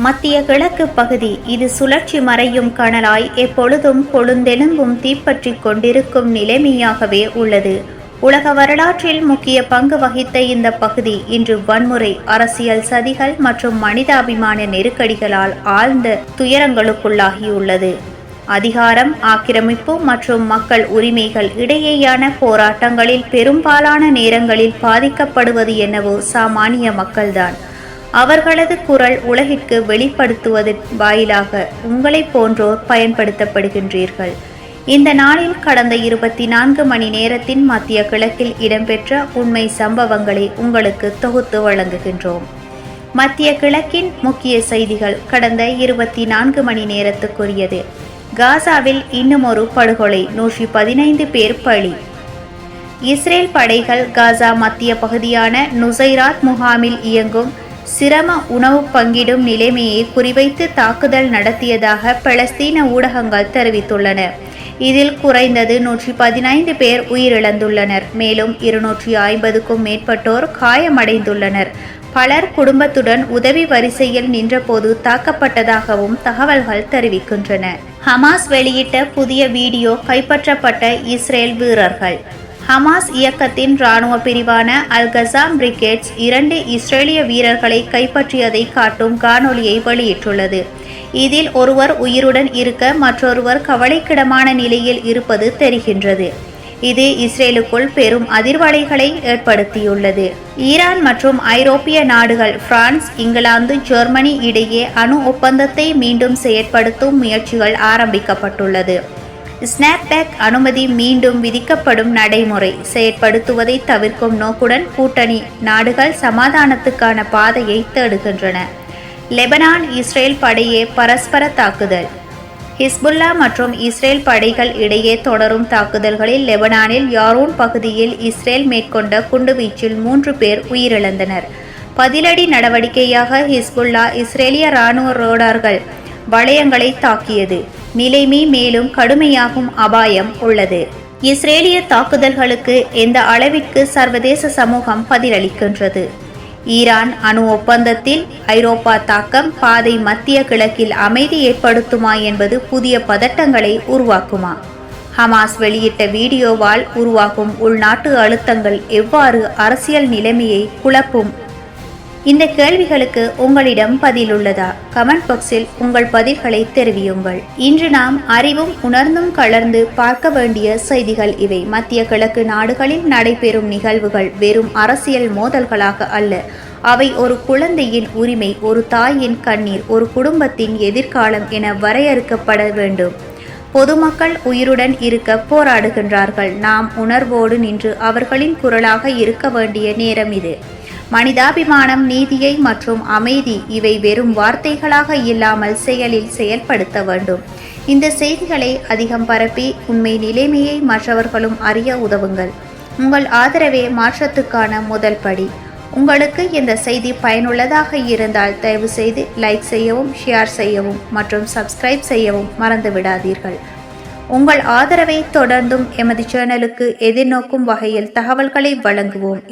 மத்திய கிழக்கு பகுதி இது சுழற்சி மறையும் கனலாய் எப்பொழுதும் கொழுந்தெலும்பும் தீப்பற்றிக் கொண்டிருக்கும் நிலைமையாகவே உள்ளது. உலக வரலாற்றில் முக்கிய பங்கு வகித்த இந்த பகுதி இன்று வன்முறை, அரசியல் சதிகள் மற்றும் மனிதாபிமான நெருக்கடிகளால் ஆழ்ந்த துயரங்களுக்குள்ளாகியுள்ளது. அதிகாரம், ஆக்கிரமிப்பு மற்றும் மக்கள் உரிமைகள் இடையேயான போராட்டங்களில் பெரும்பாலான நேரங்களில் பாதிக்கப்படுவது என்னவோ சாமானிய மக்கள்தான். அவர்களது குரல் உலகிற்கு வெளிப்படுத்துவதன் வாயிலாக உங்களைப் போன்றோர் பயன்படுத்தப்படுகின்றீர்கள். இந்த நாளில் கடந்த 24 மணி நேரத்தின் மத்திய கிழக்கில் இடம்பெற்ற உண்மை சம்பவங்களை உங்களுக்கு தொகுத்து வழங்குகின்றோம். மத்திய கிழக்கின் முக்கிய செய்திகள் கடந்த 24 மணி நேரத்துக்குரியது. காசாவில் இன்னும் ஒரு படுகொலை, 115 பேர் பலி. இஸ்ரேல் படைகள் காசா மத்திய பகுதியான நுசைராத் முகாமில் இயங்கும் சிரம உணவு பங்கிடும் நிலைமையை குறிவைத்து தாக்குதல் நடத்தியதாக பலஸ்தீன ஊடகங்கள் தெரிவித்துள்ளன. இதில் குறைந்தது 115 பேர் உயிரிழந்துள்ளனர். மேலும் 250க்கும் மேற்பட்டோர் காயமடைந்துள்ளனர். பலர் குடும்பத்துடன் உதவி வரிசையில் நின்றபோது தாக்கப்பட்டதாகவும் தகவல்கள் தெரிவிக்கின்றன. ஹமாஸ் வெளியிட்ட புதிய வீடியோ கைப்பற்றப்பட்ட இஸ்ரேல் வீரர்கள். ஹமாஸ் இயக்கத்தின் இராணுவ பிரிவான அல்-கசாம் பிரிகேட்ஸ் 2 இஸ்ரேலிய வீரர்களை கைப்பற்றியதை காட்டும் காணொலியை வெளியிட்டுள்ளது. இதில் ஒருவர் உயிருடன் இருக்க மற்றொருவர் கவலைக்கிடமான நிலையில் இருப்பது தெரிகின்றது. இது இஸ்ரேலுக்குள் பெரும் அதிர்வலைகளை ஏற்படுத்தியுள்ளது. ஈரான் மற்றும் ஐரோப்பிய நாடுகள் பிரான்ஸ், இங்கிலாந்து, ஜெர்மனி இடையே அணு ஒப்பந்தத்தை மீண்டும் செயற்படுத்தும் முயற்சிகள் ஆரம்பிக்கப்பட்டுள்ளது. ஸ்னாப்பேக் அனுமதி மீண்டும் விதிக்கப்படும் நடைமுறை செயற்படுத்துவதை தவிர்க்கும் நோக்குடன் கூட்டணி நாடுகள் சமாதானத்துக்கான பாதையை தேடுகின்றன. லெபனான் இஸ்ரேல் படையே பரஸ்பர தாக்குதல். ஹிஸ்புல்லா மற்றும் இஸ்ரேல் படைகள் இடையே தொடரும் தாக்குதல்களில் லெபனானில் யாரூன் பகுதியில் இஸ்ரேல் மேற்கொண்ட குண்டுவீச்சில் 3 பேர் உயிரிழந்தனர். பதிலடி நடவடிக்கையாக ஹிஸ்புல்லா இஸ்ரேலிய இராணுவ ரேடார்கள் வளையங்களை தாக்கியது. நிலைமை மேலும் கடுமையாகும் அபாயம் உள்ளது. இஸ்ரேலிய தாக்குதல்களுக்கு எந்த அளவிற்கு சர்வதேச சமூகம் பதிலளிக்கின்றது? ஈரான் அணு ஒப்பந்தத்தில் ஐரோப்பா தாக்கம் பாதை மத்திய கிழக்கில் அமைதி ஏற்படுத்துமா என்பது புதிய பதட்டங்களை உருவாக்குமா? ஹமாஸ் வெளியிட்ட வீடியோவால் உருவாகும் உள்நாட்டு அழுத்தங்கள் எவ்வாறு அரசியல் நிலைமையை குழப்பும்? இந்த கேள்விகளுக்கு உங்களிடம் பதில் உள்ளதா? கமெண்ட் பாக்ஸில் உங்கள் பதில்களை தெரிவியுங்கள். இன்று நாம் அறிவும் உணர்ந்தும் கலர்ந்து பார்க்க வேண்டிய செய்திகள் இவை. மத்திய கிழக்கு நாடுகளில் நடைபெறும் நிகழ்வுகள் வெறும் அரசியல் மோதல்களாக அல்ல. அவை ஒரு குழந்தையின் உரிமை, ஒரு தாயின் கண்ணீர், ஒரு குடும்பத்தின் எதிர்காலம் என வரையறுக்கப்பட வேண்டும். பொதுமக்கள் உயிருடன் இருக்க போராடுகின்றார்கள். நாம் உணர்வோடு நின்று அவர்களின் குரலாக இருக்க வேண்டிய நேரம் இது. மனிதாபிமானம், நீதியை மற்றும் அமைதி இவை வெறும் வார்த்தைகளாக இல்லாமல் செயலில் செயல்படுத்த வேண்டும். இந்த செய்திகளை அதிகம் பரப்பி உண்மை நிலைமையை மற்றவர்களும் அறிய உதவுங்கள். உங்கள் ஆதரவே மாற்றத்துக்கான முதல் படி. உங்களுக்கு இந்த செய்தி பயனுள்ளதாக இருந்தால் தயவு செய்து லைக் செய்யவும், ஷேர் செய்யவும் மற்றும் சப்ஸ்கிரைப் செய்யவும் மறந்து விடாதீர்கள். உங்கள் ஆதரவை தொடர்ந்தும் எமது சேனலுக்கு எதிர்நோக்கும் வகையில் தகவல்களை வழங்குவோம்.